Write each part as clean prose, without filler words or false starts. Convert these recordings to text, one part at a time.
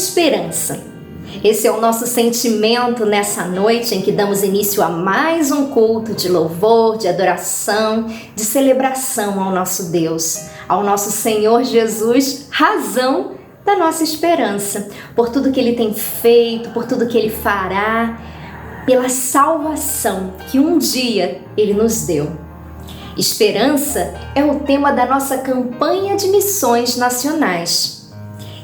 esperança. Esse é o nosso sentimento nessa noite em que damos início a mais um culto de louvor, de adoração, de celebração ao nosso Deus, ao nosso Senhor Jesus, razão da nossa esperança, por tudo que Ele tem feito, por tudo que Ele fará, pela salvação que um dia Ele nos deu. Esperança é o tema da nossa campanha de missões nacionais,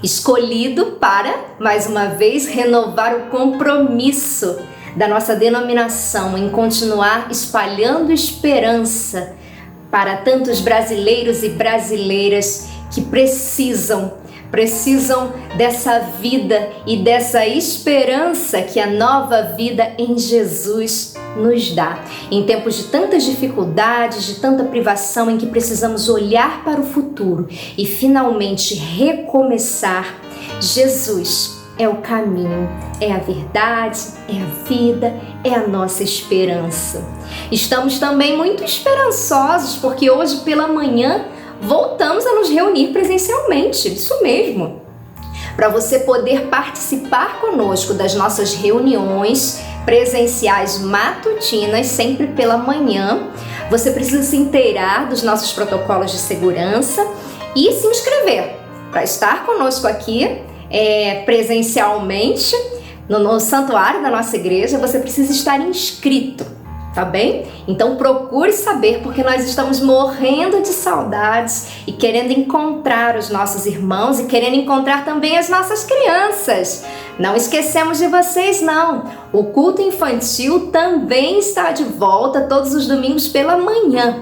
escolhido para, mais uma vez, renovar o compromisso da nossa denominação em continuar espalhando esperança para tantos brasileiros e brasileiras que precisam dessa vida e dessa esperança que a nova vida em Jesus nos dá. Em tempos de tantas dificuldades, de tanta privação, em que precisamos olhar para o futuro e finalmente recomeçar, Jesus é o caminho, é a verdade, é a vida, é a nossa esperança. Estamos também muito esperançosos porque hoje pela manhã voltamos a nos reunir presencialmente, isso mesmo. Para você poder participar conosco das nossas reuniões presenciais matutinas, sempre pela manhã, você precisa se inteirar dos nossos protocolos de segurança e se inscrever para estar conosco aqui presencialmente no santuário da nossa igreja. Você precisa estar inscrito, tá bem? Então procure saber, porque nós estamos morrendo de saudades e querendo encontrar os nossos irmãos e querendo encontrar também as nossas crianças. Não esquecemos de vocês, não. O culto infantil também está de volta todos os domingos pela manhã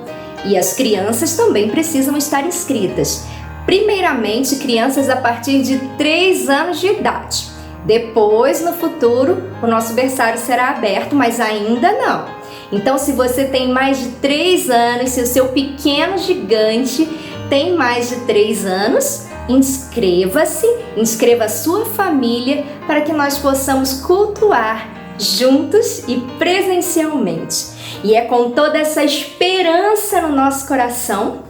e as crianças também precisam estar inscritas. Primeiramente, crianças a partir de 3 anos de idade. Depois, no futuro, o nosso berçário será aberto, mas ainda não. Então, se você tem mais de 3 anos, se o seu pequeno gigante tem mais de 3 anos, inscreva-se, inscreva a sua família para que nós possamos cultuar juntos e presencialmente. E é com toda essa esperança no nosso coração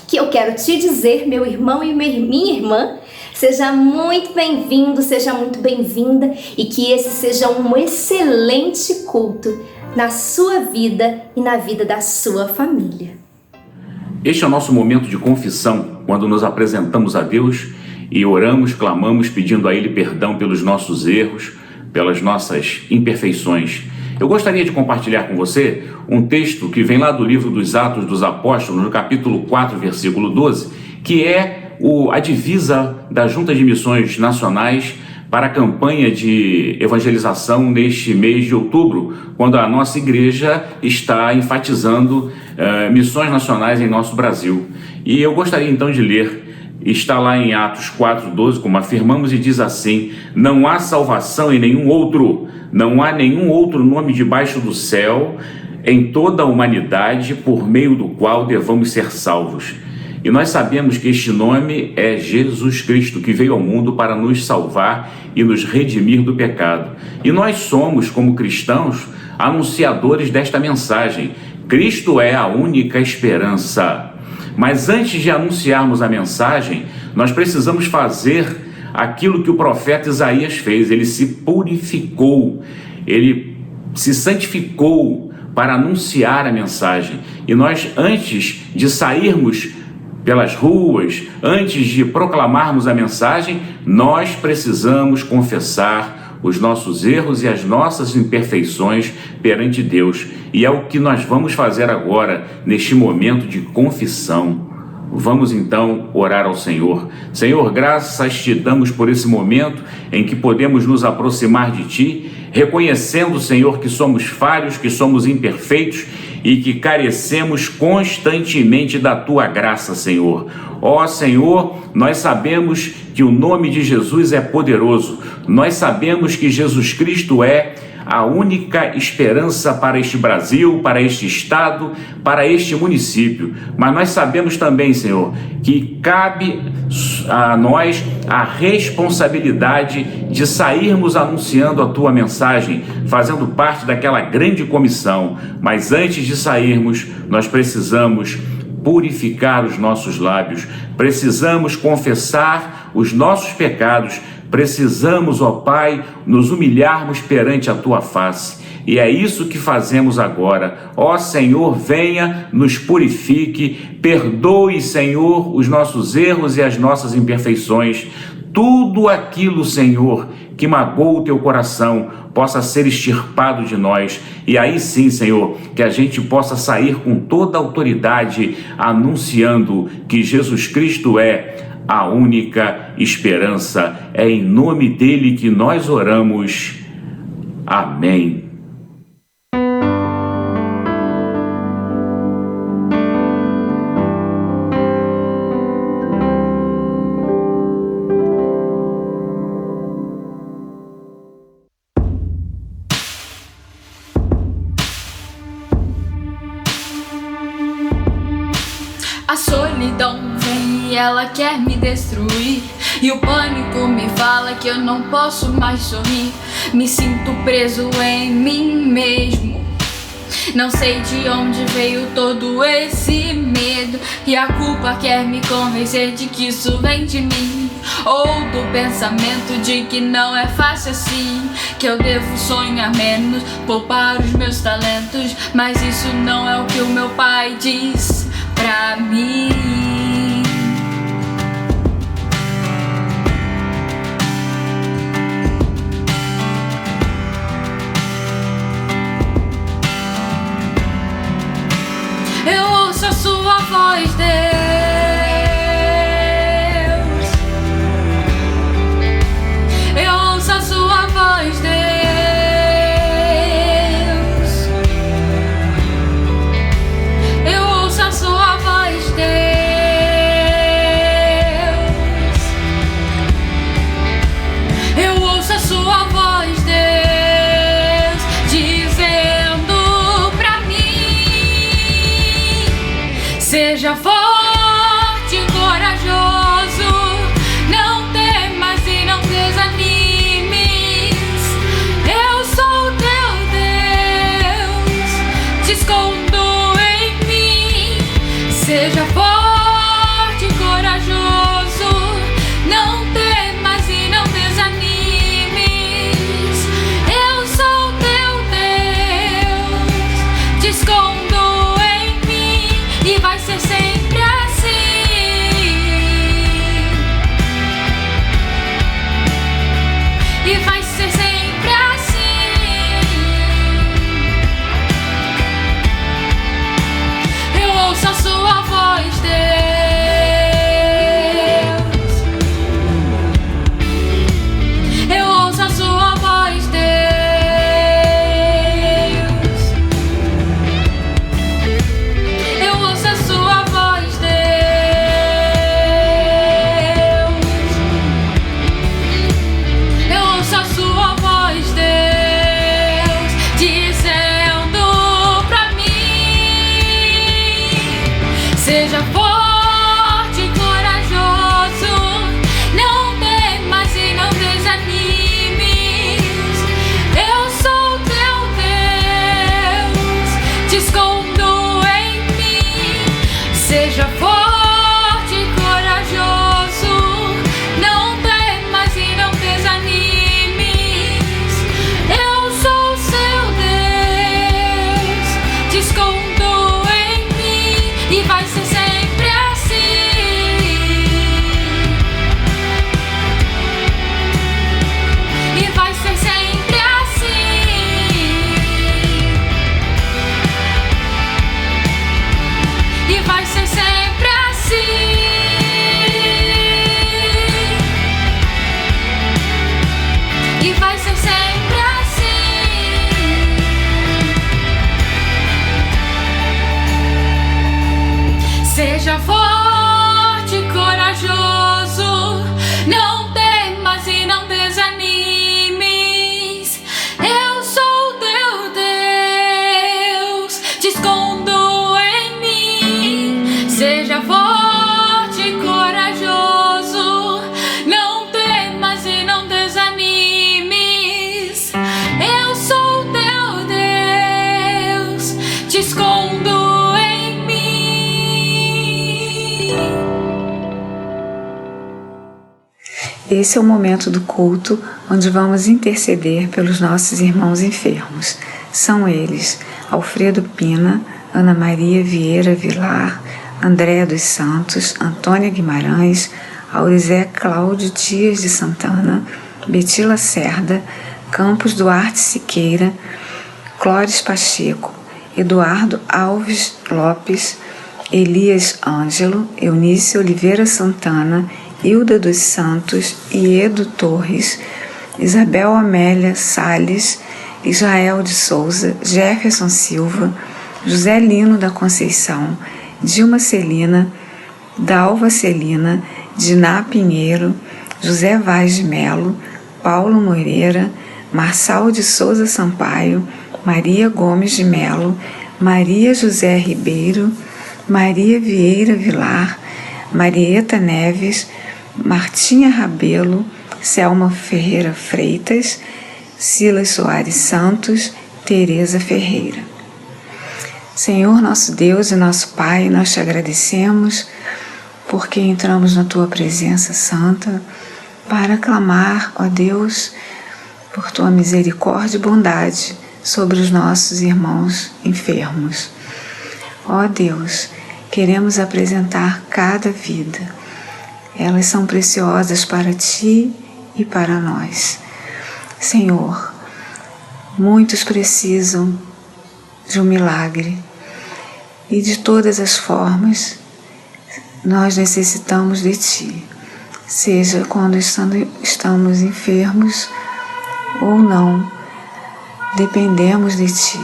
que eu quero te dizer, meu irmão e minha irmã, seja muito bem-vindo, seja muito bem-vinda e que esse seja um excelente culto na sua vida e na vida da sua família. Este é o nosso momento de confissão, quando nos apresentamos a Deus e oramos, clamamos, pedindo a Ele perdão pelos nossos erros, pelas nossas imperfeições. Eu gostaria de compartilhar com você um texto que vem lá do livro dos Atos dos Apóstolos, no capítulo 4, versículo 12, que é a divisa da Junta de Missões Nacionais para a campanha de evangelização neste mês de outubro, quando a nossa igreja está enfatizando missões nacionais em nosso Brasil. E eu gostaria então de ler, está lá em Atos 4:12, como afirmamos, e diz assim: não há salvação em nenhum outro, não há nenhum outro nome debaixo do céu em toda a humanidade por meio do qual devamos ser salvos. E nós sabemos que este nome é Jesus Cristo, que veio ao mundo para nos salvar e nos redimir do pecado. E nós somos, como cristãos, anunciadores desta mensagem. Cristo é a única esperança. Mas antes de anunciarmos a mensagem, nós precisamos fazer aquilo que o profeta Isaías fez. Ele se purificou, ele se santificou para anunciar a mensagem. E nós, antes de sairmos pelas ruas, antes de proclamarmos a mensagem, nós precisamos confessar os nossos erros e as nossas imperfeições perante Deus. E é o que nós vamos fazer agora, neste momento de confissão. Vamos então orar ao Senhor. Senhor, graças te damos por esse momento em que podemos nos aproximar de Ti, reconhecendo, Senhor, que somos falhos, que somos imperfeitos e que carecemos constantemente da Tua graça, Senhor. Ó Senhor, nós sabemos que o nome de Jesus é poderoso. Nós sabemos que Jesus Cristo é a única esperança para este Brasil, para este estado, para este município. Mas nós sabemos também, Senhor, que cabe a nós a responsabilidade de sairmos anunciando a Tua mensagem, fazendo parte daquela grande comissão. Mas antes de sairmos, nós precisamos purificar os nossos lábios, precisamos confessar os nossos pecados, Precisamos, ó Pai, nos humilharmos perante a Tua face. E é isso que fazemos agora. Ó Senhor, venha, nos purifique, perdoe, Senhor, os nossos erros e as nossas imperfeições. Tudo aquilo, Senhor, que magoa o Teu coração, possa ser extirpado de nós. E aí sim, Senhor, que a gente possa sair com toda a autoridade, anunciando que Jesus Cristo é a única esperança. É em nome dele que nós oramos. Amém. A solidão vem e ela quer me destruir, e o pânico me fala que eu não posso mais sorrir. Me sinto preso em mim mesmo, não sei de onde veio todo esse medo, e a culpa quer me convencer de que isso vem de mim, ou do pensamento de que não é fácil assim, que eu devo sonhar menos, poupar os meus talentos. Mas isso não é o que o meu pai diz pra mim. Eu ouço a sua voz, Deus. Eu ouço a sua voz, Deus. Eu ouço a sua voz, Deus. Eu ouço a sua voz, Deus, dizendo pra mim: seja forte e corajoso, não temas e não desanimes. Eu sou teu Deus, te escondo em mim. Seja forte e corajoso, não temas e não desanimes. Eu sou teu Deus, te escondo em mim, e vai ser sempre assim. E vai ser sempre assim. Eu ouço a sua voz, Deus. Eu ouço a sua voz, Deus. Eu ouço a sua voz, Deus. Eu ouço a sua esse é o momento do culto onde vamos interceder pelos nossos irmãos enfermos. São eles: Alfredo Pina, Ana Maria Vieira Vilar, Andréa dos Santos, Antônia Guimarães, Aurizé Cláudio Dias de Santana, Betila Cerda, Campos Duarte Siqueira, Clóris Pacheco, Eduardo Alves Lopes, Elias Ângelo, Eunice Oliveira Santana, Hilda dos Santos, Iedo Torres, Isabel Amélia Salles, Israel de Souza, Jefferson Silva, José Lino da Conceição, Dilma Celina, Dalva Celina, Diná Pinheiro, José Vaz de Melo, Paulo Moreira, Marçal de Souza Sampaio, Maria Gomes de Melo, Maria José Ribeiro, Maria Vieira Vilar, Marieta Neves, Martinha Rabelo, Selma Ferreira Freitas, Silas Soares Santos, Tereza Ferreira. Senhor nosso Deus e nosso Pai, nós te agradecemos porque entramos na tua presença santa para clamar, ó Deus, por tua misericórdia e bondade sobre os nossos irmãos enfermos. Ó Deus, queremos apresentar cada vida. Elas são preciosas para ti e para nós. Senhor, muitos precisam de um milagre e de todas as formas nós necessitamos de ti, seja quando estamos enfermos ou não, dependemos de ti.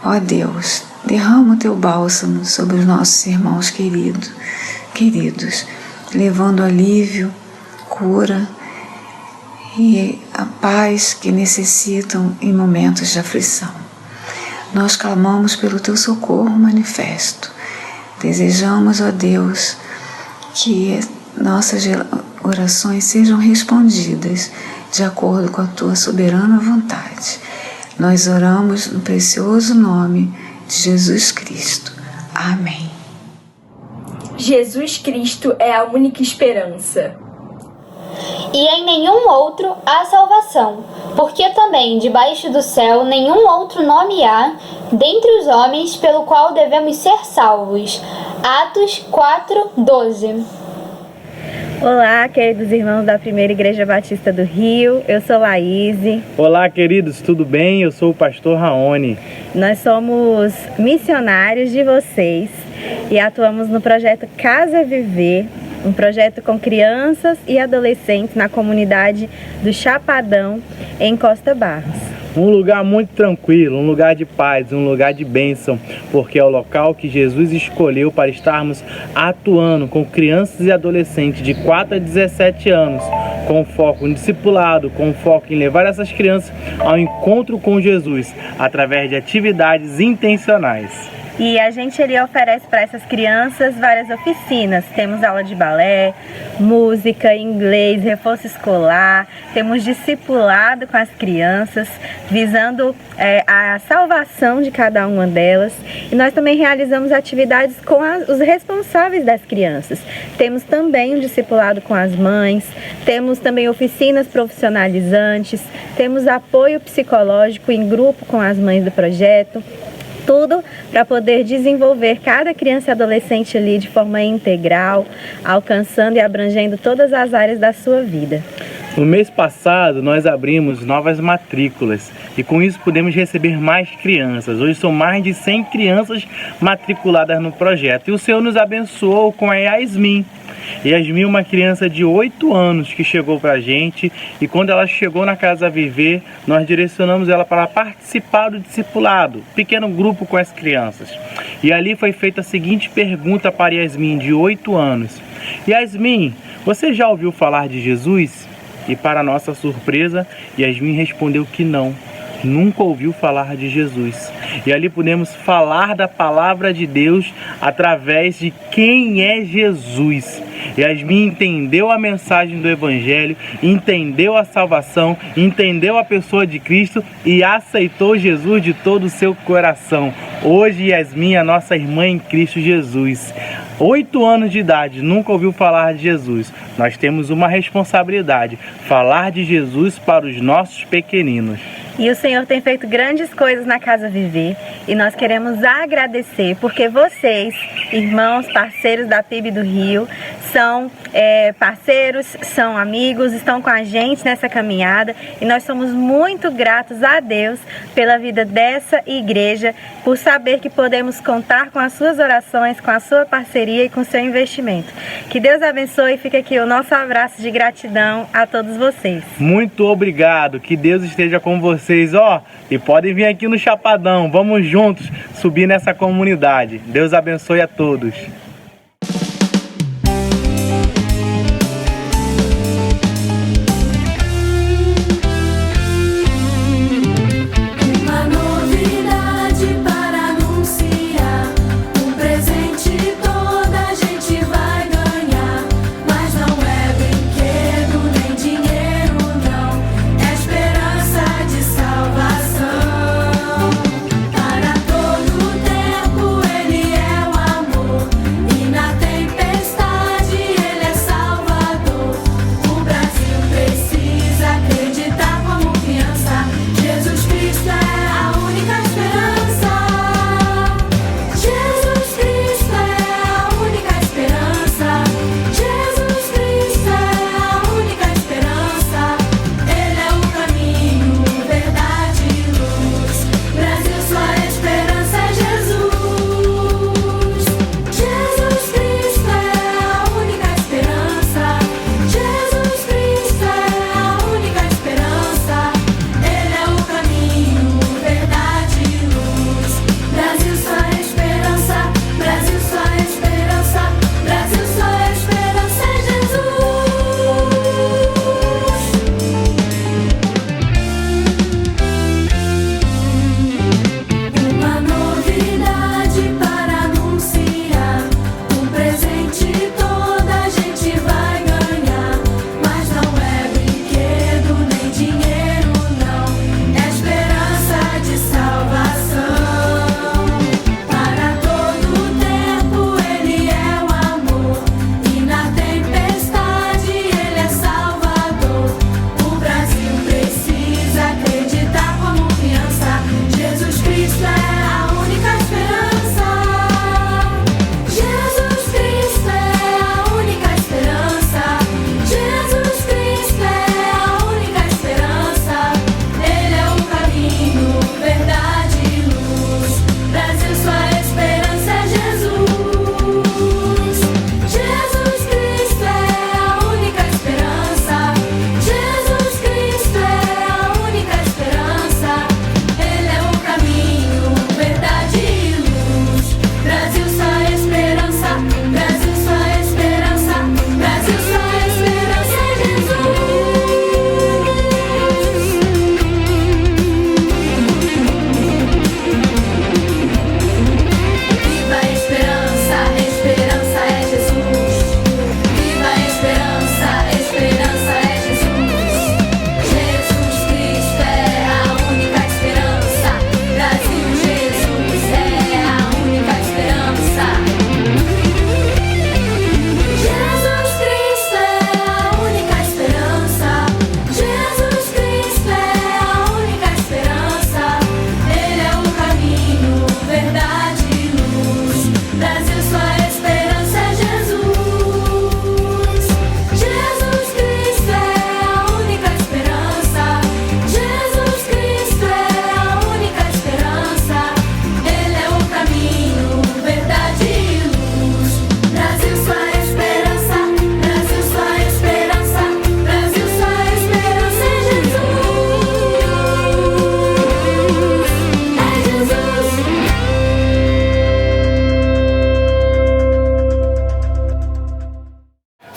Ó Deus, derrama o teu bálsamo sobre os nossos irmãos queridos, levando alívio, cura e a paz que necessitam em momentos de aflição. Nós clamamos pelo teu socorro manifesto. Desejamos, ó Deus, que nossas orações sejam respondidas de acordo com a tua soberana vontade. Nós oramos no precioso nome de Jesus Cristo. Amém. Jesus Cristo é a única esperança. E em nenhum outro há salvação, porque também debaixo do céu nenhum outro nome há, dentre os homens, pelo qual devemos ser salvos. Atos 4:12. Olá, queridos irmãos da Primeira Igreja Batista do Rio, eu sou Laíse. Olá, queridos, tudo bem? Eu sou o pastor Raoni. Nós somos missionários de vocês e atuamos no projeto Casa Viver, um projeto com crianças e adolescentes na comunidade do Chapadão, em Costa Barros. Um lugar muito tranquilo, um lugar de paz, um lugar de bênção, porque é o local que Jesus escolheu para estarmos atuando com crianças e adolescentes de 4 a 17 anos, com foco no discipulado, com foco em levar essas crianças ao encontro com Jesus, através de atividades intencionais. E a gente ali oferece para essas crianças várias oficinas. Temos aula de balé, música, inglês, reforço escolar. Temos discipulado com as crianças, visando a salvação de cada uma delas. E nós também realizamos atividades com os responsáveis das crianças. Temos também um discipulado com as mães. Temos também oficinas profissionalizantes. Temos apoio psicológico em grupo com as mães do projeto. Tudo para poder desenvolver cada criança e adolescente ali de forma integral, alcançando e abrangendo todas as áreas da sua vida. No mês passado, nós abrimos novas matrículas e com isso podemos receber mais crianças. Hoje são mais de 100 crianças matriculadas no projeto. E o Senhor nos abençoou com a Yasmin. Yasmin é uma criança de 8 anos que chegou para a gente e quando ela chegou na Casa Viver, nós direcionamos ela para participar do discipulado, pequeno grupo com as crianças. E ali foi feita a seguinte pergunta para Yasmin, de 8 anos. Yasmin, você já ouviu falar de Jesus? E para nossa surpresa, Yasmin respondeu que não, nunca ouviu falar de Jesus. E ali podemos falar da palavra de Deus através de quem é Jesus. Yasmin entendeu a mensagem do Evangelho, entendeu a salvação, entendeu a pessoa de Cristo e aceitou Jesus de todo o seu coração. Hoje Yasmin é a nossa irmã em Cristo Jesus. 8 anos de idade, nunca ouviu falar de Jesus. Nós temos uma responsabilidade, falar de Jesus para os nossos pequeninos. E o Senhor tem feito grandes coisas na Casa Viver e nós queremos agradecer porque vocês, irmãos, parceiros da PIB do Rio, são parceiros, são amigos, estão com a gente nessa caminhada e nós somos muito gratos a Deus pela vida dessa igreja, por saber que podemos contar com as suas orações, com a sua parceria e com o seu investimento. Que Deus abençoe e fica aqui o nosso abraço de gratidão a todos vocês. Muito obrigado, que Deus esteja com vocês, e podem vir aqui no Chapadão, vamos juntos subir nessa comunidade. Deus abençoe a todos.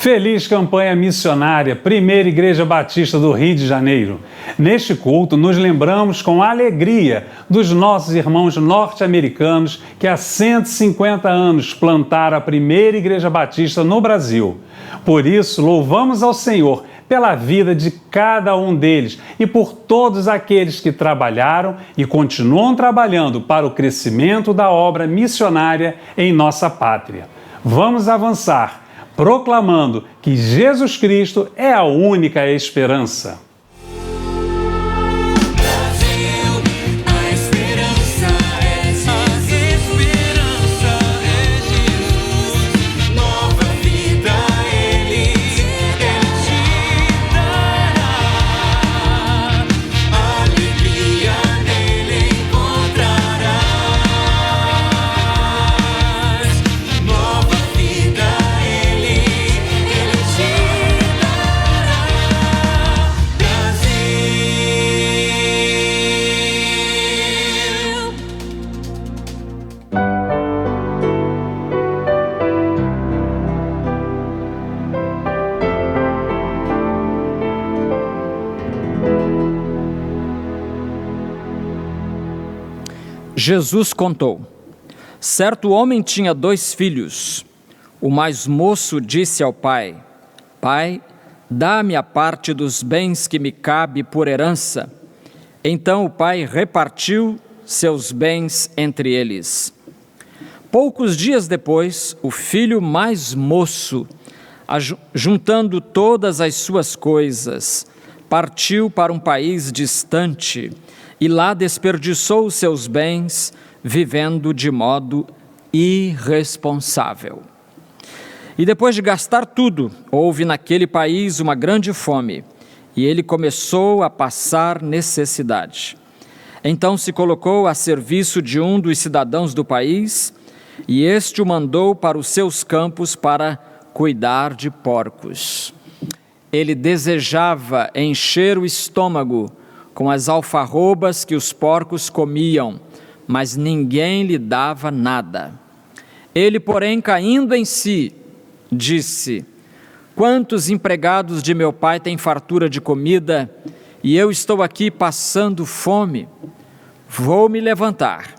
Feliz campanha missionária, Primeira Igreja Batista do Rio de Janeiro. Neste culto, nos lembramos com alegria dos nossos irmãos norte-americanos que há 150 anos plantaram a Primeira Igreja Batista no Brasil. Por isso, louvamos ao Senhor pela vida de cada um deles e por todos aqueles que trabalharam e continuam trabalhando para o crescimento da obra missionária em nossa pátria. Vamos avançar, proclamando que Jesus Cristo é a única esperança. Jesus contou: certo homem tinha 2 filhos. O mais moço disse ao pai: Pai, dá-me a parte dos bens que me cabe por herança. Então o pai repartiu seus bens entre eles. Poucos dias depois, o filho mais moço, juntando todas as suas coisas, partiu para um país distante e lá desperdiçou seus bens, vivendo de modo irresponsável. E depois de gastar tudo, houve naquele país uma grande fome, e ele começou a passar necessidade. Então se colocou a serviço de um dos cidadãos do país, e este o mandou para os seus campos para cuidar de porcos. Ele desejava encher o estômago com as alfarrobas que os porcos comiam, mas ninguém lhe dava nada. Ele, porém, caindo em si, disse: quantos empregados de meu pai têm fartura de comida, e eu estou aqui passando fome? Vou me levantar,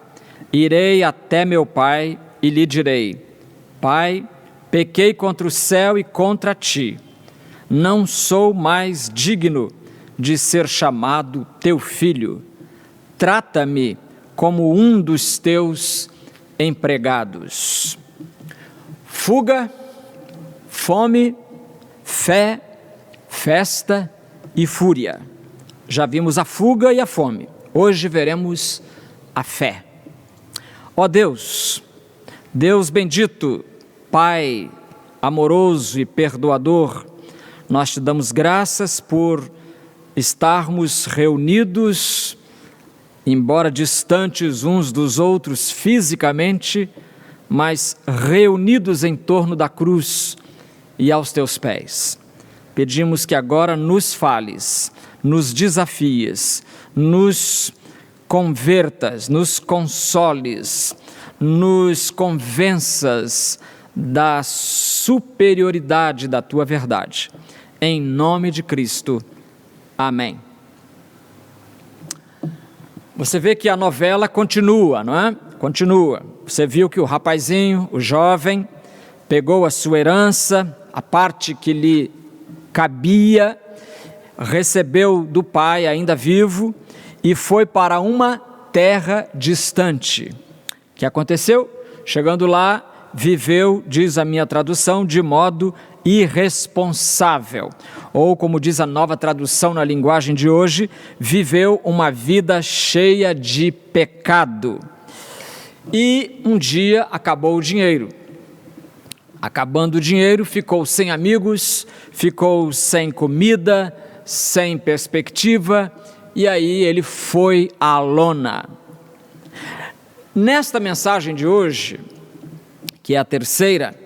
irei até meu pai e lhe direi: Pai, pequei contra o céu e contra ti. Não sou mais digno de ser chamado teu filho. Trata-me como um dos teus empregados. Fuga, fome, fé, festa e fúria. Já vimos a fuga e a fome. Hoje veremos a fé. Ó Deus, Deus bendito, Pai amoroso e perdoador, nós te damos graças por estarmos reunidos, embora distantes uns dos outros fisicamente, mas reunidos em torno da cruz e aos teus pés. Pedimos que agora nos fales, nos desafies, nos convertas, nos consoles, nos convenças da superioridade da tua verdade. Em nome de Cristo. Amém. Você vê que a novela continua, não é? Continua. Você viu que o rapazinho, o jovem, pegou a sua herança, a parte que lhe cabia, recebeu do pai ainda vivo e foi para uma terra distante. O que aconteceu? Chegando lá, viveu, diz a minha tradução, de modo irresponsável, ou como diz a nova tradução na linguagem de hoje, viveu uma vida cheia de pecado. E um dia acabou o dinheiro. Acabando o dinheiro, ficou sem amigos, ficou sem comida, sem perspectiva, e aí ele foi à lona. Nesta mensagem de hoje, que é a terceira,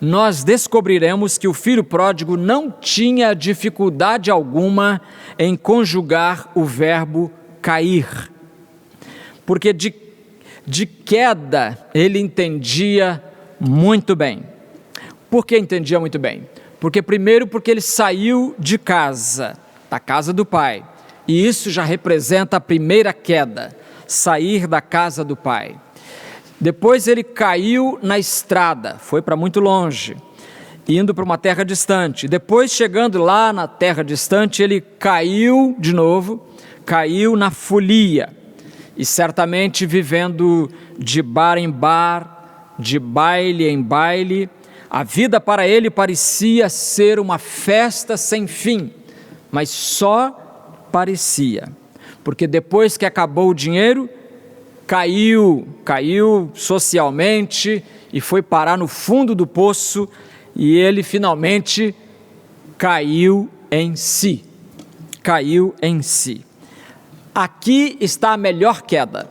nós descobriremos que o filho pródigo não tinha dificuldade alguma em conjugar o verbo cair, porque de queda ele entendia muito bem. Por que entendia muito bem? Porque primeiro porque ele saiu de casa, da casa do pai, e isso já representa a primeira queda, sair da casa do pai. Depois ele caiu na estrada, foi para muito longe, indo para uma terra distante. Depois, chegando lá na terra distante, ele caiu de novo, caiu na folia. E certamente vivendo de bar em bar, de baile em baile, A vida para ele parecia ser uma festa sem fim, mas só parecia, porque depois que acabou o dinheiro, caiu socialmente e foi parar no fundo do poço, e ele finalmente caiu em si. Aqui está a melhor queda.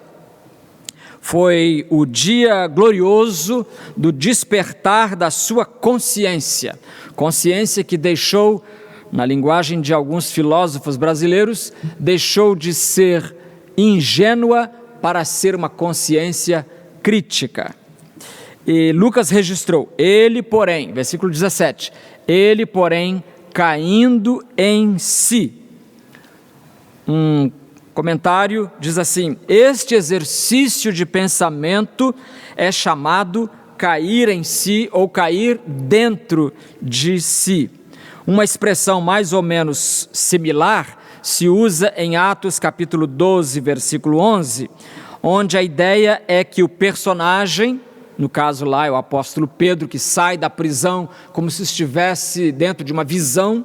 Foi o dia glorioso do despertar da sua consciência que deixou, na linguagem de alguns filósofos brasileiros, deixou de ser ingênua para ser uma consciência crítica. E Lucas registrou, ele porém, versículo 17, ele porém caindo em si. Um comentário diz assim: este exercício de pensamento é chamado cair em si ou cair dentro de si. Uma expressão mais ou menos similar se usa em Atos capítulo 12, versículo 11, onde a ideia é que o personagem, no caso lá é o apóstolo Pedro, que sai da prisão como se estivesse dentro de uma visão,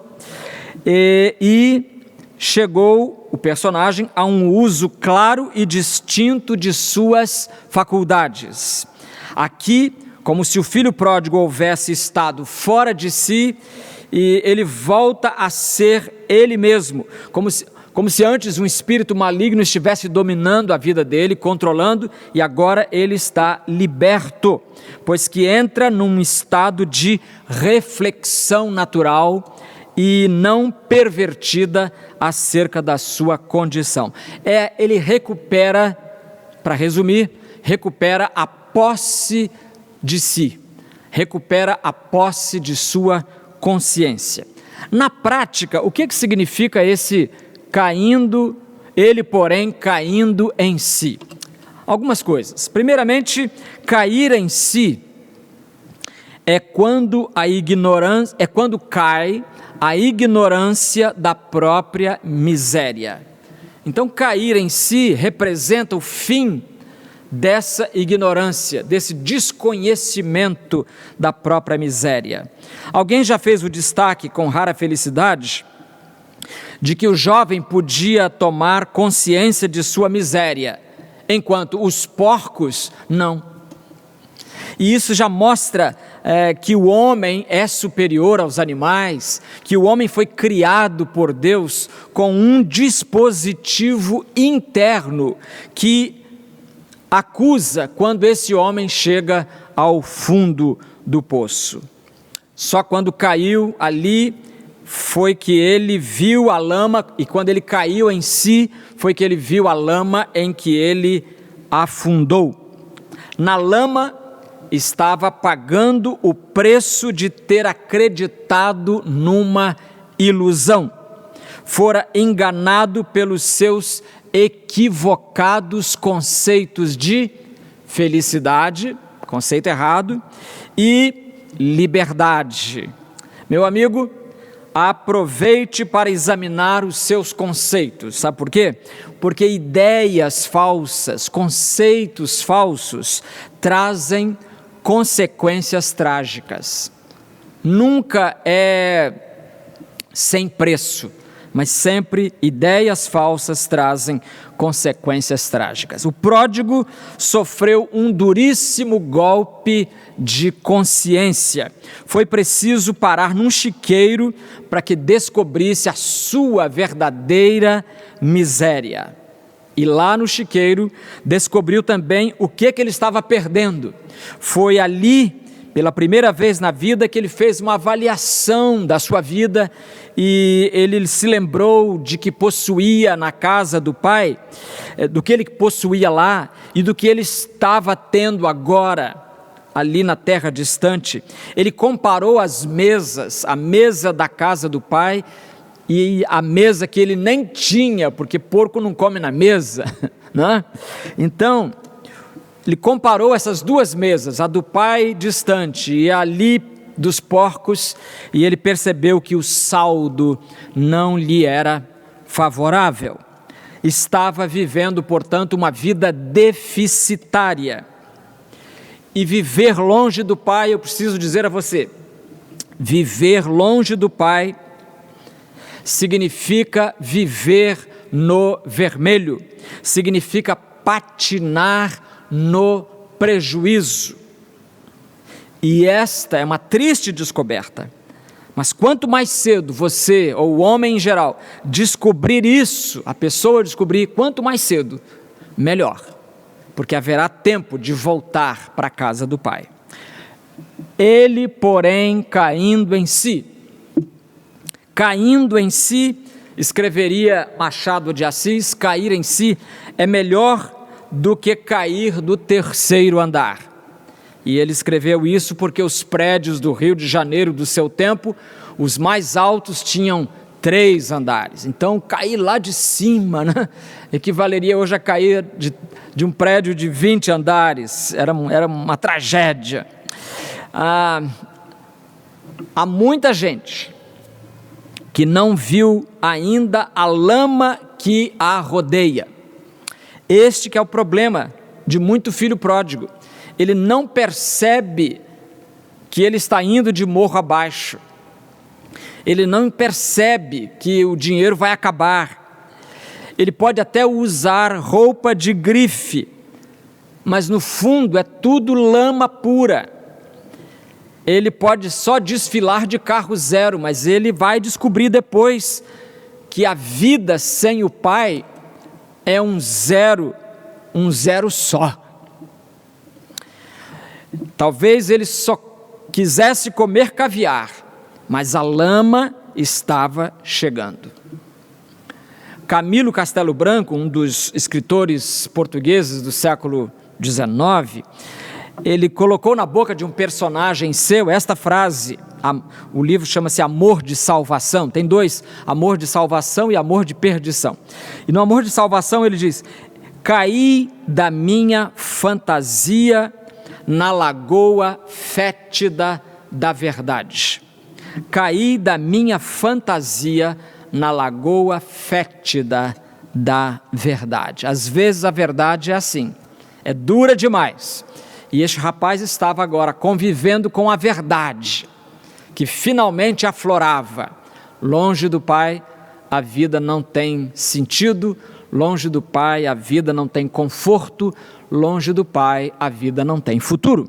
e chegou o personagem a um uso claro e distinto de suas faculdades. Aqui, como se o filho pródigo houvesse estado fora de si, e ele volta a ser ele mesmo, como se antes um espírito maligno estivesse dominando a vida dele, controlando, e agora ele está liberto, pois que entra num estado de reflexão natural e não pervertida acerca da sua condição. Ele recupera, para resumir, recupera a posse de si, recupera a posse de sua consciência. Na prática, o que significa esse caindo, ele porém caindo em si? Algumas coisas. Primeiramente, cair em si é quando cai a ignorância da própria miséria. Então, cair em si representa o fim dessa ignorância, desse desconhecimento da própria miséria. Alguém já fez o destaque, com rara felicidade, de que o jovem podia tomar consciência de sua miséria, enquanto os porcos não. E isso já mostra que o homem é superior aos animais, que o homem foi criado por Deus com um dispositivo interno que acusa quando esse homem chega ao fundo do poço. Só quando caiu ali foi que ele viu a lama, e quando ele caiu em si, foi que ele viu a lama em que ele afundou. Na lama estava pagando o preço de ter acreditado numa ilusão. Fora enganado pelos seus equivocados conceitos de felicidade, conceito errado, e liberdade. Meu amigo, aproveite para examinar os seus conceitos. Sabe por quê? Porque ideias falsas, conceitos falsos, trazem consequências trágicas. Nunca é sem preço, mas sempre ideias falsas trazem consequências trágicas. O pródigo sofreu um duríssimo golpe de consciência. Foi preciso parar num chiqueiro para que descobrisse a sua verdadeira miséria. E lá no chiqueiro descobriu também o que ele estava perdendo. Foi ali, pela primeira vez na vida, que ele fez uma avaliação da sua vida, e ele se lembrou de que possuía na casa do pai, do que ele possuía lá e do que ele estava tendo agora, ali na terra distante. Ele comparou as mesas, a mesa da casa do pai e a mesa que ele nem tinha, porque porco não come na mesa, né? Então, ele comparou essas duas mesas, a do pai distante e ali dos porcos, e ele percebeu que o saldo não lhe era favorável. Estava vivendo, portanto, uma vida deficitária. e viver longe do Pai, eu preciso dizer a você, viver longe do Pai significa viver no vermelho, significa patinar no prejuízo. E esta é uma triste descoberta. Mas quanto mais cedo você, ou o homem em geral, descobrir isso, a pessoa descobrir, quanto mais cedo, melhor. Porque haverá tempo de voltar para a casa do Pai. Ele, porém, caindo em si, escreveria Machado de Assis, cair em si é melhor do que cair do terceiro andar. E ele escreveu isso porque os prédios do Rio de Janeiro do seu tempo, os mais altos tinham 3 andares. Então, cair lá de cima, né, equivaleria hoje a cair de um prédio de 20 andares. Era uma tragédia. Há muita gente que não viu ainda a lama que a rodeia. Este que é o problema de muito filho pródigo. Ele não percebe que ele está indo de morro abaixo. Ele não percebe que o dinheiro vai acabar. Ele pode até usar roupa de grife, mas no fundo é tudo lama pura. Ele pode só desfilar de carro zero, mas ele vai descobrir depois que a vida sem o Pai é um zero só. Talvez ele só quisesse comer caviar, mas a lama estava chegando. Camilo Castelo Branco, um dos escritores portugueses do século XIX, ele colocou na boca de um personagem seu esta frase. O livro chama-se Amor de Salvação. Tem 2, amor de salvação e amor de perdição. E no amor de salvação ele diz: caí da minha fantasia na lagoa fétida da verdade. Caí da minha fantasia na lagoa fétida da verdade. Às vezes a verdade é assim, é dura demais. E este rapaz estava agora convivendo com a verdade, que finalmente aflorava. Longe do Pai, a vida não tem sentido. Longe do Pai, a vida não tem conforto. Longe do Pai, a vida não tem futuro.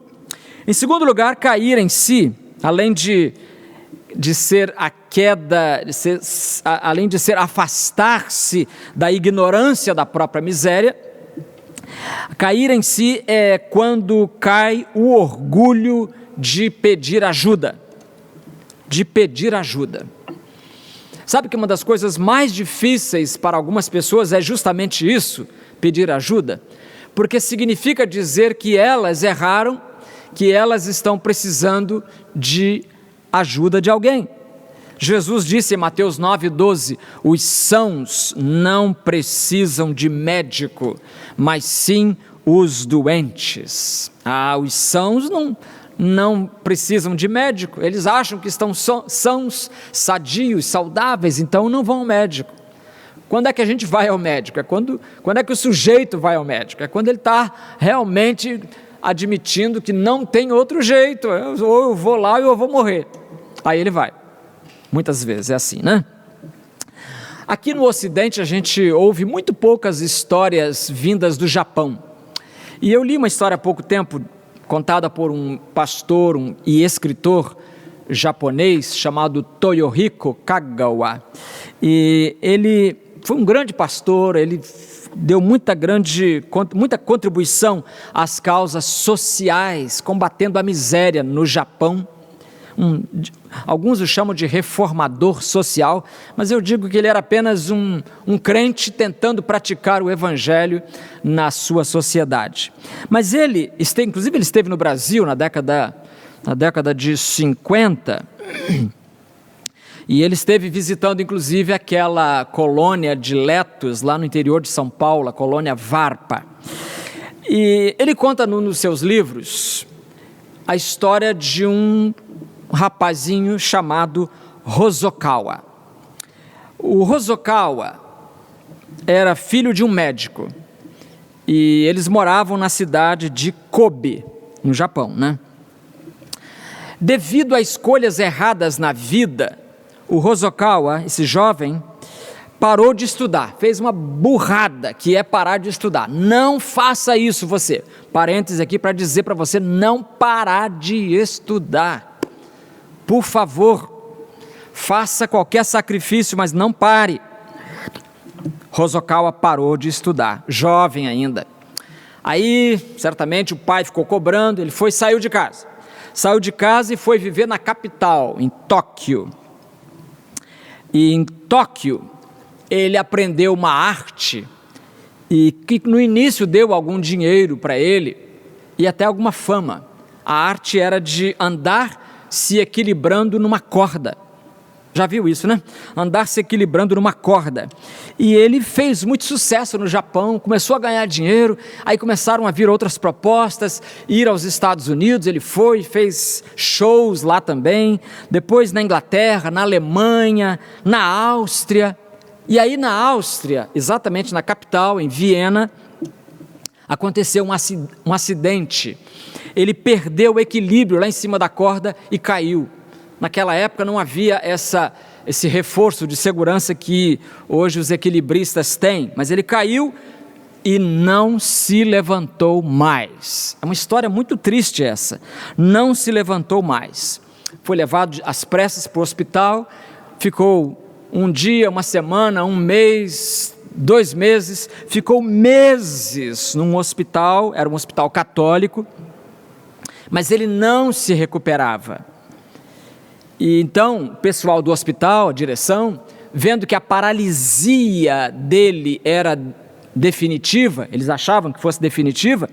Em segundo lugar, cair em si, além de ser a queda, além de ser afastar-se da ignorância da própria miséria, cair em si é quando cai o orgulho de pedir ajuda. Sabe que uma das coisas mais difíceis para algumas pessoas é justamente isso, pedir ajuda? Porque significa dizer que elas erraram, que elas estão precisando de ajuda de alguém. Jesus disse em Mateus 9,12, os sãos não precisam de médico, mas sim os doentes. Os sãos não precisam de médico, eles acham que estão sãos, sadios, saudáveis, então não vão ao médico. Quando é que a gente vai ao médico? Quando é que o sujeito vai ao médico? É quando ele está realmente admitindo que não tem outro jeito, ou eu vou lá ou eu vou morrer. Aí ele vai. Muitas vezes é assim, né? Aqui no Ocidente a gente ouve muito poucas histórias vindas do Japão. E eu li uma história há pouco tempo, contada por um pastor e escritor japonês chamado Toyohiko Kagawa. E ele foi um grande pastor, ele deu muita contribuição às causas sociais, combatendo a miséria no Japão. Alguns o chamam de reformador social, mas eu digo que ele era apenas um crente tentando praticar o evangelho na sua sociedade. Mas inclusive ele esteve no Brasil na década de 50, e ele esteve visitando inclusive aquela colônia de letos lá no interior de São Paulo, a colônia Varpa. E ele conta nos seus livros a história de um rapazinho chamado Hosokawa. O Hosokawa era filho de um médico e eles moravam na cidade de Kobe, no Japão, né? Devido a escolhas erradas na vida, o Hosokawa, esse jovem, parou de estudar, fez uma burrada, que é parar de estudar. Não faça isso você. Parênteses aqui para dizer para você não parar de estudar. Por favor, faça qualquer sacrifício, mas não pare. Hosokawa parou de estudar, jovem ainda. Aí, certamente, o pai ficou cobrando, ele saiu de casa. Saiu de casa e foi viver na capital, em Tóquio. E em Tóquio, ele aprendeu uma arte e que no início deu algum dinheiro para ele e até alguma fama. A arte era de andar se equilibrando numa corda. Já viu isso, né? Andar se equilibrando numa corda. E ele fez muito sucesso no Japão, começou a ganhar dinheiro, aí começaram a vir outras propostas, ir aos Estados Unidos, ele fez shows lá também, depois na Inglaterra, na Alemanha, na Áustria. E aí na Áustria, exatamente na capital, em Viena, aconteceu um acidente. Ele perdeu o equilíbrio lá em cima da corda e caiu. Naquela época não havia esse reforço de segurança que hoje os equilibristas têm, mas ele caiu e não se levantou mais. É uma história muito triste essa. Não se levantou mais. Foi levado às pressas para o hospital, ficou um dia, uma semana, um mês, 2 meses, ficou meses num hospital, era um hospital católico, mas ele não se recuperava. E então, o pessoal do hospital, a direção, vendo que a paralisia dele era definitiva, eles achavam que fosse definitiva,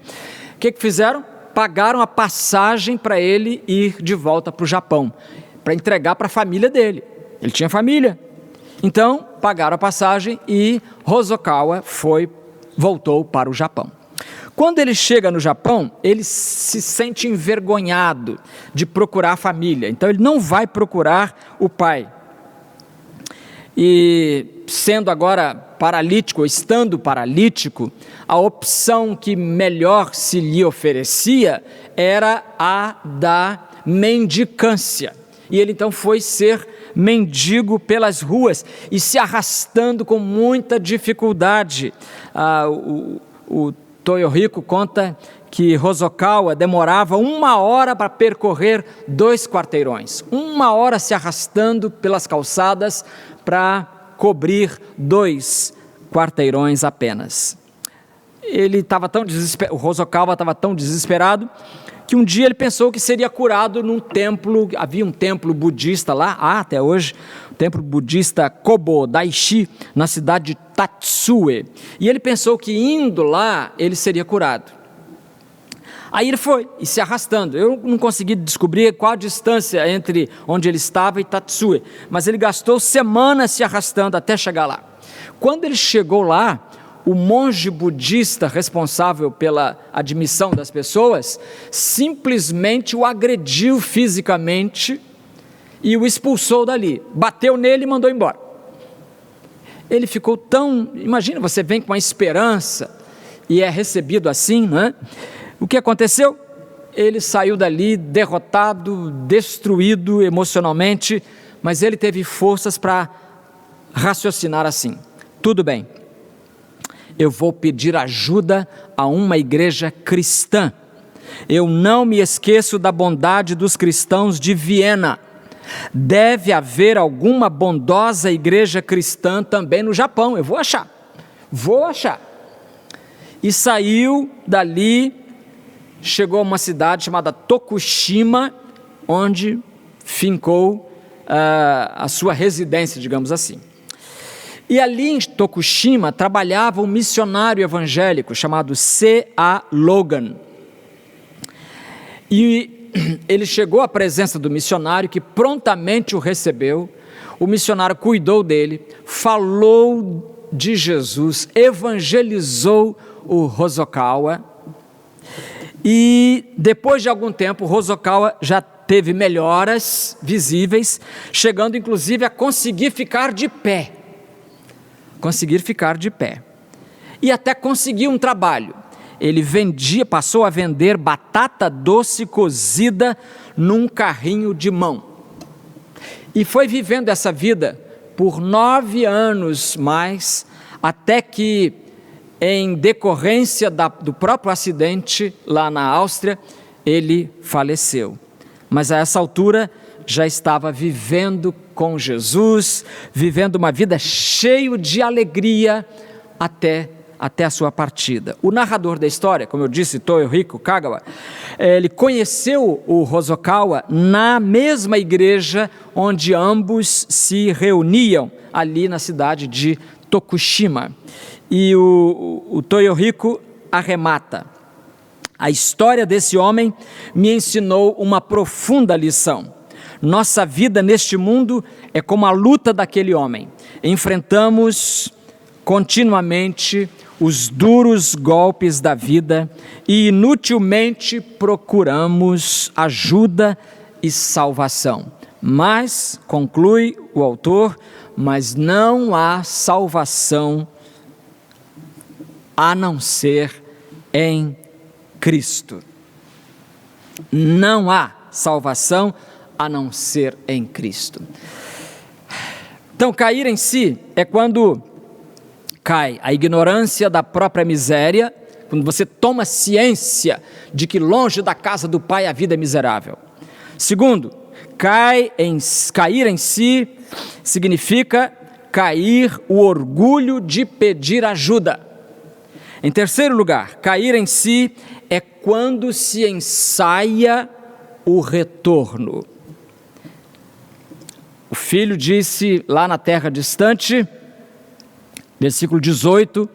o que fizeram? Pagaram a passagem para ele ir de volta para o Japão, para entregar para a família dele. Ele tinha família. Então, pagaram a passagem e Hosokawa voltou para o Japão. Quando ele chega no Japão, ele se sente envergonhado de procurar a família. Então, ele não vai procurar o pai. E sendo agora paralítico, ou estando paralítico, a opção que melhor se lhe oferecia era a da mendicância. E ele então foi ser mendigo pelas ruas e se arrastando com muita dificuldade. O Toyohiko conta que Hosokawa demorava 1 hora para percorrer 2 quarteirões. 1 hora se arrastando pelas calçadas para cobrir 2 quarteirões apenas. O Hosokawa estava tão desesperado que um dia ele pensou que seria curado num templo, havia um templo budista lá, até hoje, o templo budista Kobo Daishi, na cidade de Tatsue. E ele pensou que indo lá, ele seria curado. Aí ele foi, e se arrastando. Eu não consegui descobrir qual a distância entre onde ele estava e Tatsue, mas ele gastou semanas se arrastando até chegar lá. Quando ele chegou lá, o monge budista responsável pela admissão das pessoas simplesmente o agrediu fisicamente e o expulsou dali, bateu nele e mandou embora. Ele ficou imagina, você vem com uma esperança e é recebido assim, não é? O que aconteceu? Ele saiu dali derrotado, destruído emocionalmente, mas ele teve forças para raciocinar assim: tudo bem, eu vou pedir ajuda a uma igreja cristã. Eu não me esqueço da bondade dos cristãos de Viena. Deve haver alguma bondosa igreja cristã também no Japão. Eu vou achar. E saiu dali, chegou a uma cidade chamada Tokushima, onde fincou a sua residência, digamos assim. E ali em Tokushima trabalhava um missionário evangélico chamado C.A. Logan. E ele chegou à presença do missionário, que prontamente o recebeu. O missionário cuidou dele, falou de Jesus, evangelizou o Hosokawa. E depois de algum tempo, o Hosokawa já teve melhoras visíveis, chegando inclusive a conseguir ficar de pé. E até conseguir um trabalho. ele passou a vender batata doce cozida num carrinho de mão. E foi vivendo essa vida por 9 anos mais, até que, em decorrência do próprio acidente lá na Áustria, ele faleceu. Mas a essa altura já estava vivendo com Jesus, vivendo uma vida cheia de alegria até a sua partida. O narrador da história, como eu disse, Toyohiko Kagawa, ele conheceu o Hosokawa na mesma igreja onde ambos se reuniam, ali na cidade de Tokushima. E o Toyohiko arremata: a história desse homem me ensinou uma profunda lição. Nossa vida neste mundo é como a luta daquele homem. Enfrentamos continuamente os duros golpes da vida e inutilmente procuramos ajuda e salvação. Mas, conclui o autor, mas não há salvação a não ser em Cristo. Não há salvação a não ser em Cristo. Então, cair em si é quando cai a ignorância da própria miséria, quando você toma ciência de que longe da casa do Pai a vida é miserável. Segundo, cair em si significa cair o orgulho de pedir ajuda. Em terceiro lugar, cair em si é quando se ensaia o retorno. O filho disse lá na terra distante, versículo 18: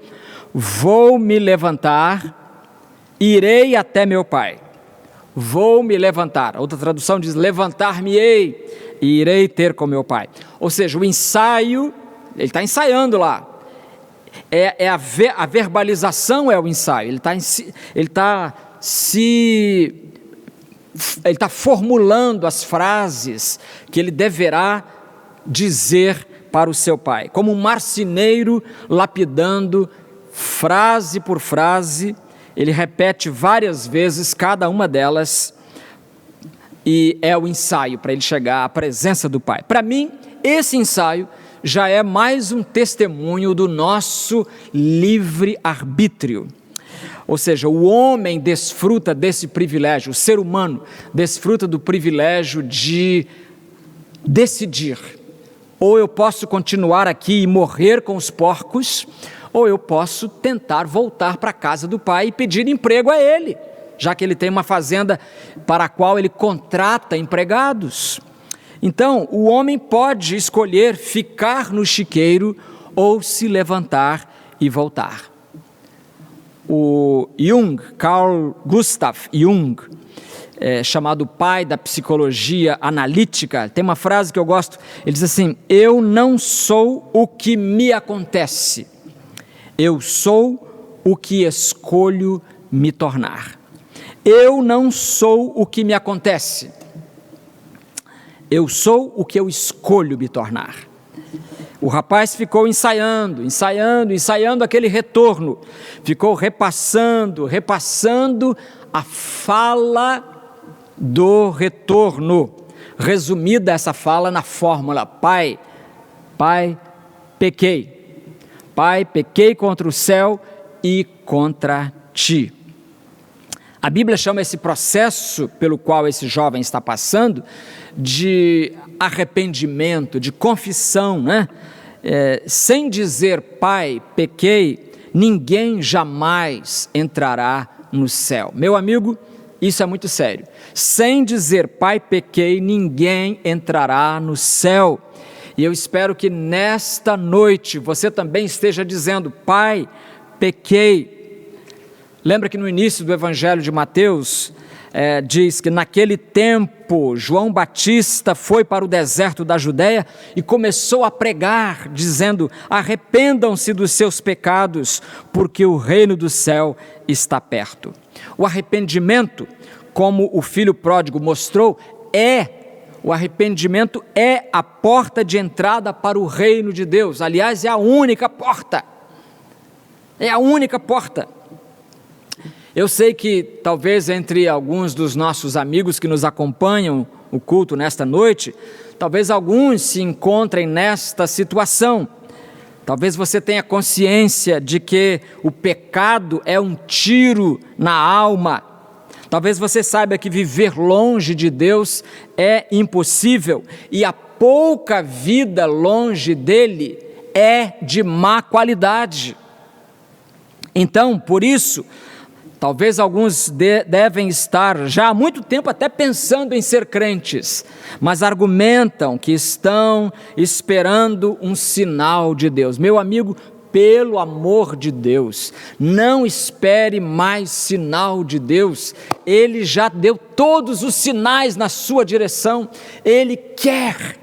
vou me levantar, irei até meu pai. Vou me levantar. Outra tradução diz: levantar-me-ei e irei ter com meu pai. Ou seja, o ensaio, ele está ensaiando lá. A verbalização é o ensaio. Ele está formulando as frases que ele deverá dizer para o seu pai, como um marceneiro lapidando frase por frase. Ele repete várias vezes cada uma delas, e é o ensaio para ele chegar à presença do Pai. Para mim, esse ensaio já é mais um testemunho do nosso livre-arbítrio. Ou seja, o homem desfruta desse privilégio, o ser humano desfruta do privilégio de decidir: ou eu posso continuar aqui e morrer com os porcos, ou eu posso tentar voltar para a casa do Pai e pedir emprego a Ele, já que Ele tem uma fazenda para a qual Ele contrata empregados. Então, o homem pode escolher ficar no chiqueiro ou se levantar e voltar. O Jung, Carl Gustav Jung, chamado pai da psicologia analítica, tem uma frase que eu gosto. Ele diz assim: eu não sou o que me acontece, eu sou o que escolho me tornar. Eu não sou o que me acontece, eu sou o que eu escolho me tornar. O rapaz ficou ensaiando aquele retorno, ficou repassando a fala do retorno, resumida essa fala na fórmula: Pai, pequei. Pai, pequei contra o céu e contra ti. A Bíblia chama esse processo pelo qual esse jovem está passando de arrependimento, de confissão, né? Sem dizer Pai, pequei, ninguém jamais entrará no céu. Meu amigo, isso é muito sério. Sem dizer Pai, pequei, ninguém entrará no céu. E eu espero que nesta noite você também esteja dizendo: Pai, pequei. Lembra que no início do Evangelho de Mateus, diz que naquele tempo João Batista foi para o deserto da Judéia e começou a pregar, dizendo: arrependam-se dos seus pecados, porque o reino do céu está perto. O arrependimento, como o filho pródigo mostrou, o arrependimento é a porta de entrada para o reino de Deus. Aliás, é a única porta. É a única porta. Eu sei que talvez entre alguns dos nossos amigos que nos acompanham o culto nesta noite, talvez alguns se encontrem nesta situação. Talvez você tenha consciência de que o pecado é um tiro na alma. Talvez você saiba que viver longe de Deus é impossível e a pouca vida longe dele é de má qualidade. Então, por isso, talvez alguns devem estar já há muito tempo até pensando em ser crentes, mas argumentam que estão esperando um sinal de Deus. Meu amigo, pelo amor de Deus, não espere mais sinal de Deus. Ele já deu todos os sinais na sua direção. Ele quer,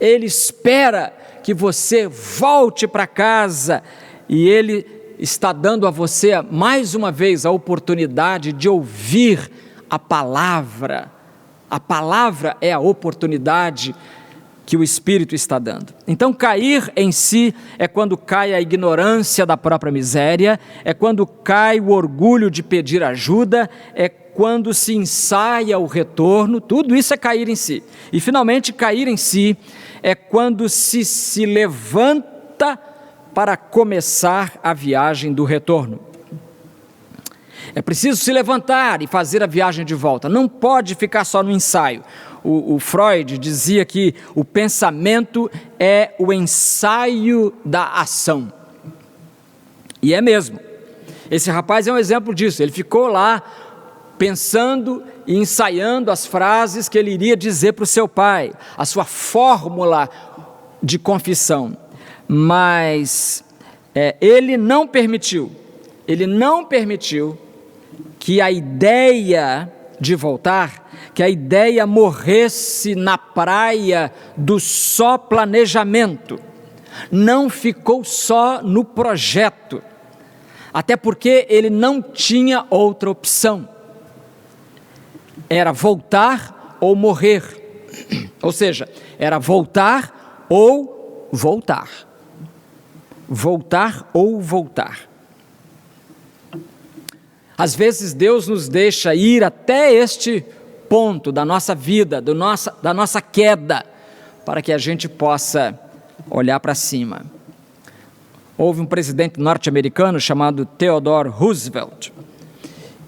Ele espera que você volte para casa e Ele está dando a você mais uma vez a oportunidade de ouvir a palavra. A palavra é a oportunidade que o Espírito está dando. Então, cair em si é quando cai a ignorância da própria miséria, é quando cai o orgulho de pedir ajuda, é quando se ensaia o retorno, tudo isso é cair em si. E, finalmente, cair em si é quando se levanta para começar a viagem do retorno. É preciso se levantar e fazer a viagem de volta, não pode ficar só no ensaio. O Freud dizia que o pensamento é o ensaio da ação. E é mesmo. Esse rapaz é um exemplo disso. Ele ficou lá pensando e ensaiando as frases que ele iria dizer para o seu pai, a sua fórmula de confissão. Mas ele não permitiu que a ideia de voltar, que a ideia morresse na praia do só planejamento. Não ficou só no projeto, até porque ele não tinha outra opção. Era voltar ou morrer, ou seja, era voltar ou voltar. Voltar ou voltar. Às vezes Deus nos deixa ir até este ponto da nossa vida, da nossa queda, para que a gente possa olhar para cima. Houve um presidente norte-americano chamado Theodore Roosevelt,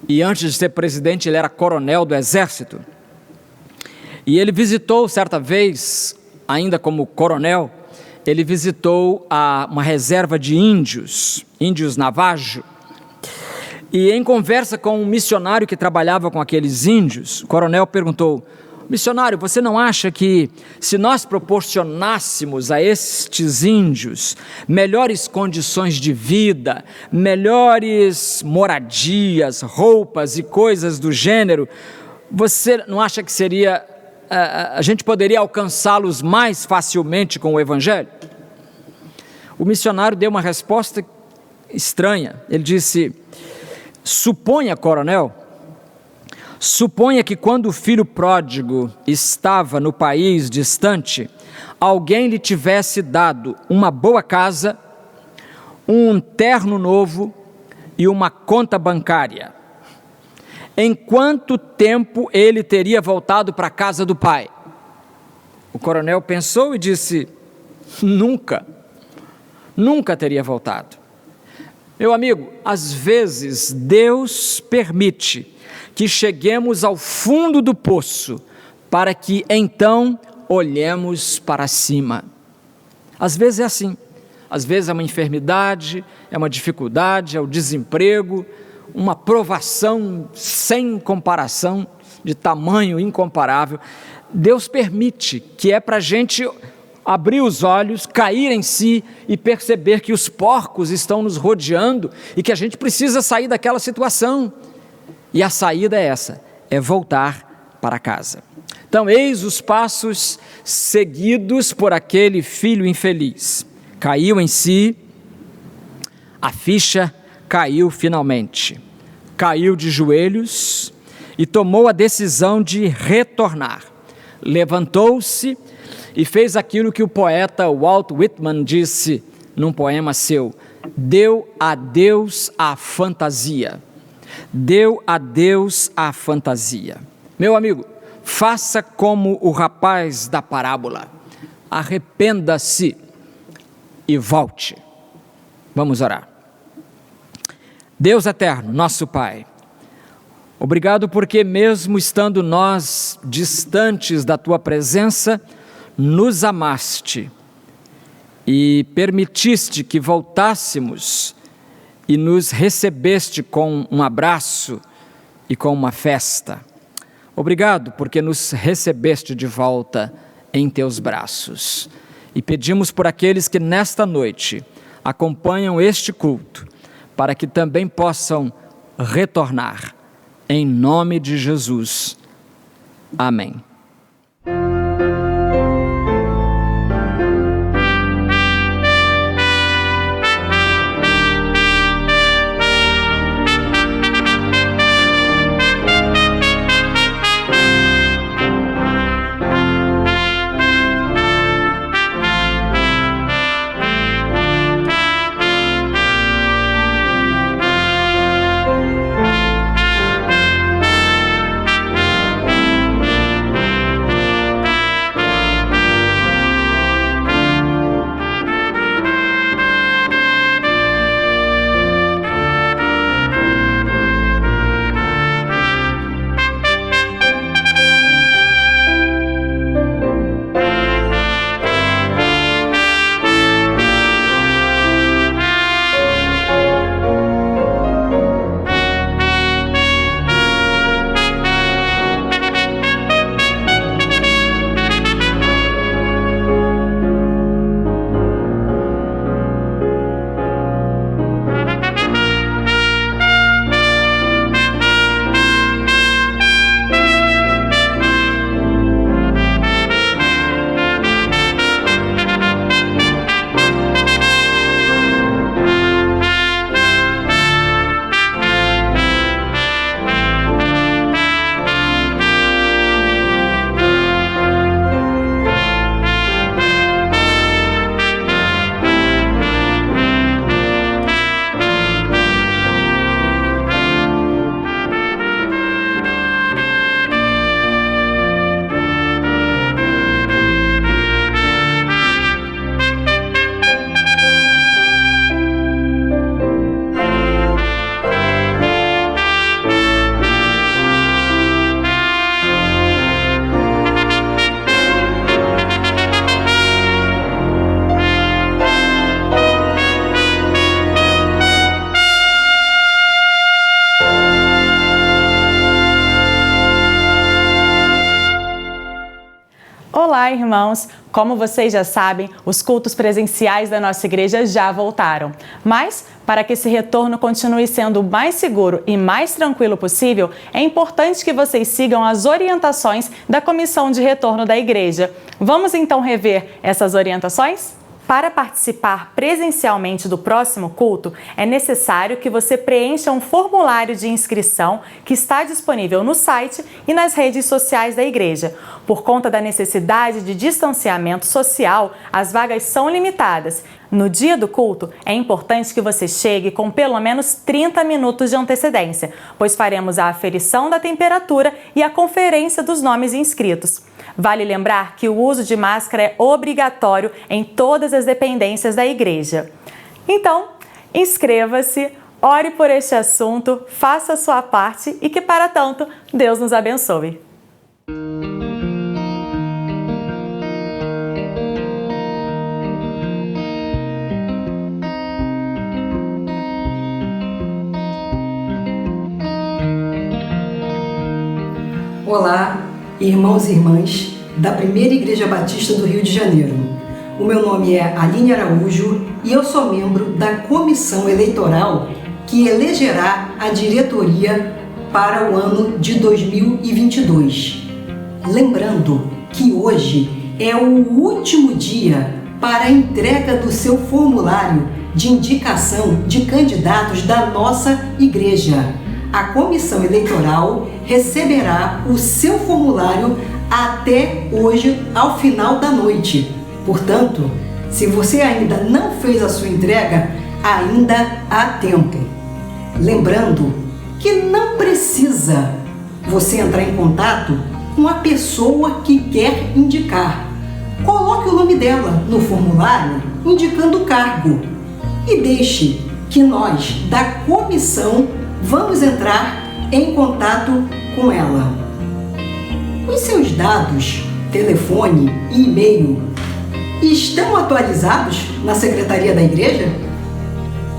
e antes de ser presidente ele era coronel do exército, e ele visitou certa vez, ainda como coronel, ele visitou uma reserva de índios Navajo. E em conversa com um missionário que trabalhava com aqueles índios, o coronel perguntou: missionário, você não acha que se nós proporcionássemos a estes índios melhores condições de vida, melhores moradias, roupas e coisas do gênero, você não acha que a gente poderia alcançá-los mais facilmente com o Evangelho? O missionário deu uma resposta estranha. Ele disse: suponha, coronel, que quando o filho pródigo estava no país distante, alguém lhe tivesse dado uma boa casa, um terno novo e uma conta bancária. Em quanto tempo ele teria voltado para a casa do pai? O coronel pensou e disse: nunca teria voltado. Meu amigo, às vezes Deus permite que cheguemos ao fundo do poço para que então olhemos para cima. Às vezes é assim, às vezes é uma enfermidade, é uma dificuldade, é o desemprego, uma provação sem comparação, de tamanho incomparável. Deus permite, que é para a gente abrir os olhos, cair em si e perceber que os porcos estão nos rodeando e que a gente precisa sair daquela situação. E a saída é essa, é voltar para casa. Então, eis os passos seguidos por aquele filho infeliz. Caiu em si, a ficha caiu finalmente. Caiu de joelhos e tomou a decisão de retornar. Levantou-se e fez aquilo que o poeta Walt Whitman disse num poema seu: deu a Deus a fantasia. deu a Deus a fantasia. Meu amigo, faça como o rapaz da parábola. Arrependa-se e volte. Vamos orar. Deus eterno, nosso Pai, obrigado porque mesmo estando nós distantes da Tua presença, nos amaste e permitiste que voltássemos e nos recebeste com um abraço e com uma festa. Obrigado porque nos recebeste de volta em Teus braços. E pedimos por aqueles que nesta noite acompanham este culto, para que também possam retornar. Em nome de Jesus. Amém. Olá, irmãos! Como vocês já sabem, os cultos presenciais da nossa igreja já voltaram. Mas, para que esse retorno continue sendo o mais seguro e mais tranquilo possível, é importante que vocês sigam as orientações da Comissão de Retorno da Igreja. Vamos então rever essas orientações? Para participar presencialmente do próximo culto, é necessário que você preencha um formulário de inscrição que está disponível no site e nas redes sociais da igreja. Por conta da necessidade de distanciamento social, as vagas são limitadas. No dia do culto, é importante que você chegue com pelo menos 30 minutos de antecedência, pois faremos a aferição da temperatura e a conferência dos nomes inscritos. Vale lembrar que o uso de máscara é obrigatório em todas as dependências da igreja. Então, inscreva-se, ore por este assunto, faça a sua parte e que, para tanto, Deus nos abençoe. Olá, irmãos e irmãs da Primeira Igreja Batista do Rio de Janeiro. O meu nome é Aline Araújo e eu sou membro da comissão eleitoral que elegerá a diretoria para o ano de 2022. Lembrando que hoje é o último dia para a entrega do seu formulário de indicação de candidatos da nossa igreja. A comissão eleitoral receberá o seu formulário até hoje, ao final da noite. Portanto, se você ainda não fez a sua entrega, ainda há tempo. Lembrando que não precisa você entrar em contato com a pessoa que quer indicar. Coloque o nome dela no formulário indicando o cargo e deixe que nós, da comissão, vamos entrar em contato com ela. Os seus dados, telefone e e-mail estão atualizados na secretaria da igreja?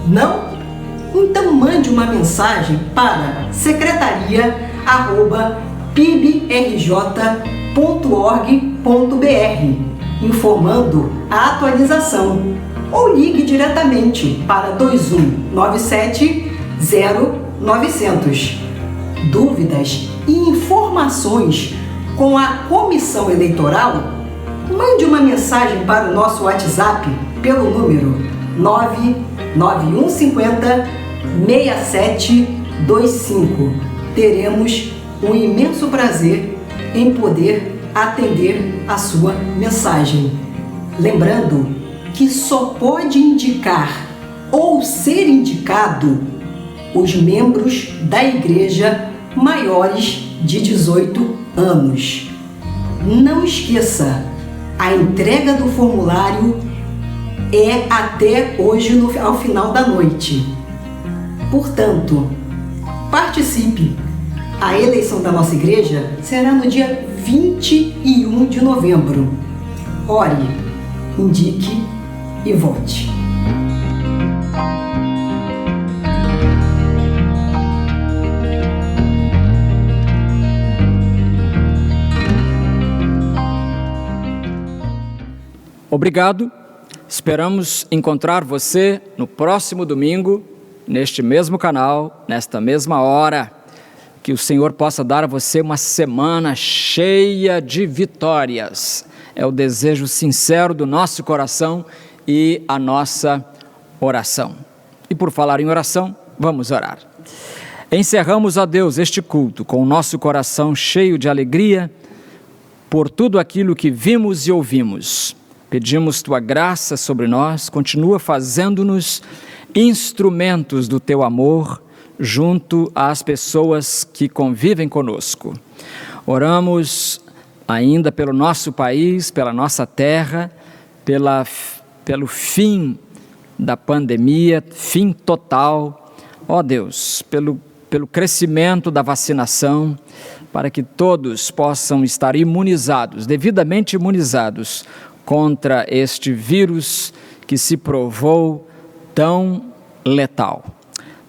Não? Então mande uma mensagem para secretaria@pibrj.org.br informando a atualização ou ligue diretamente para 2197 0900. Dúvidas e informações com a comissão eleitoral? Mande uma mensagem para o nosso WhatsApp pelo número 99150 6725. Teremos um imenso prazer em poder atender a sua mensagem. Lembrando que só pode indicar ou ser indicado os membros da igreja maiores de 18 anos. Não esqueça, a entrega do formulário é até hoje ao final da noite. Portanto, participe. A eleição da nossa igreja será no dia 21 de novembro. Ore, indique e vote. Obrigado. Esperamos encontrar você no próximo domingo, neste mesmo canal, nesta mesma hora. Que o Senhor possa dar a você uma semana cheia de vitórias. É o desejo sincero do nosso coração e a nossa oração. E por falar em oração, vamos orar. Encerramos, ó Deus, este culto com o nosso coração cheio de alegria por tudo aquilo que vimos e ouvimos. Pedimos Tua graça sobre nós, continua fazendo-nos instrumentos do Teu amor junto às pessoas que convivem conosco. Oramos ainda pelo nosso país, pela nossa terra, pelo fim da pandemia, fim total. Ó Deus, pelo crescimento da vacinação, para que todos possam estar imunizados, devidamente imunizados, contra este vírus que se provou tão letal.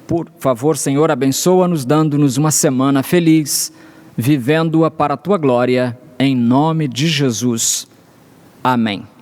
Por favor, Senhor, abençoa-nos, dando-nos uma semana feliz, vivendo-a para a Tua glória, em nome de Jesus. Amém.